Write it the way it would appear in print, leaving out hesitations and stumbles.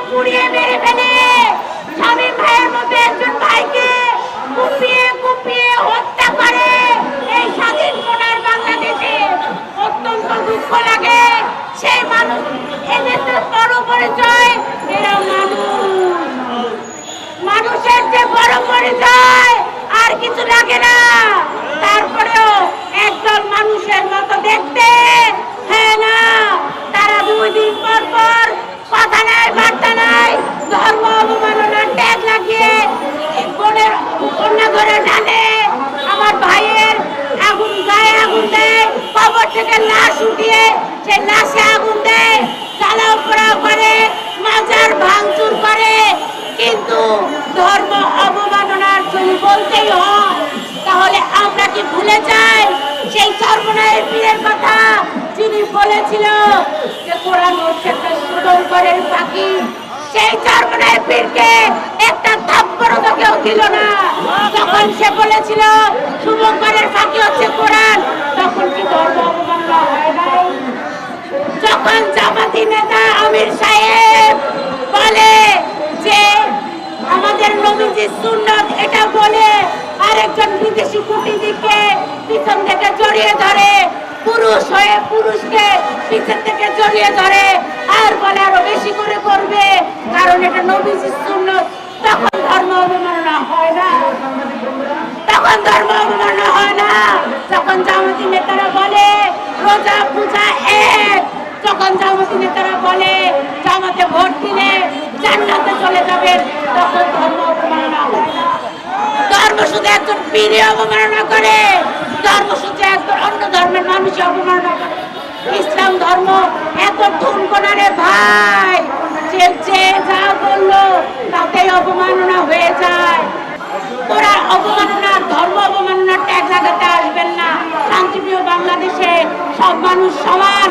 পুড়িয়ে মেরে ফেলে স্বামী ভাইয়ের মতো একজন ভাইকে কুপিয়ে কুপিয়ে হত্যা করে এই স্বাধীন সোনার বাংলাদেশে অত্যন্ত দুঃখ লাগে। সেই মানুষ এদের তো বড় পরিচয়, এরা মানুষের যে বড় পরিচয় আর কিছু লাগে না। তারপরেও একদল মানুষের মতো দেখতে, হ্যাঁ না, তারা 2 দিন পর পর কথা নাই বার্তা নাই ধর্ম অবমাননার ট্যাগ লাগিয়ে বোনের কন্যা ধরে টানে, আমার ভাইয়ের আগুন গায়ে আগুন দেয়, কবর থেকে লাশ উঠিয়ে সেই লাশে আগুন দেয়, জ্বালাও পোড়াও করে, মাজার ভাঙচুর করে। কিন্তু ধর্ম অবমাননার যদি বলতেই হয় তাহলে আমরা কি ভুলে যাই সেই সর্বনায়ের পীরের কথা, যিনি বলেছিল যে কোরআন হচ্ছে একটা শুভঙ্করের পাখি। সেই সর্বনায়ের পীরকে একটা থাপ্পড়ও তো কেউ দিল না যখন সে বলেছিল শুভঙ্করের পাখি হচ্ছে কোরআন। তখন কি ধর্ম অবমাননা হয় নাই? যখন জামাতি নেতা আমির সাহেব বলে যে আমাদের নবীজির সুন্নাত এটা বলে আরেকজন বিদেশি কূটনীতিককে পিছন থেকে জড়িয়ে ধরে, পুরুষ হয়ে পুরুষকে পিছন থেকে জড়িয়ে ধরে আর বলে আরো বেশি করে করবে কারণ এটা নবীজির সুন্নাত, তখন ধর্ম অবমাননা হয় না? তখন ধর্ম অবমাননা হয় না? যখন জামাতি নেতারা বলে রোজা পূজা এক, যখন জামাতি নেতারা বলে জামাতে ভোট দিলে জান্নাতে চলে যাবেন, তখন ধর্ম অবমাননা হয় না? ধর্ম শুধু একজন পীরে অবমাননা করে, ধর্ম শুধু একজন অন্য ধর্মের মানুষ অবমাননা করে। ইসলাম ধর্ম এত ঠুনকোনা রে ভাই, যে যা বললো তাতেই অবমাননা হয়ে যায়। ওরা অবমাননা ধর্ম অবমাননার ট্যাগ লাগাতে আসবেন না। শান্তিপ্রিয় বাংলাদেশে সব মানুষ সমান।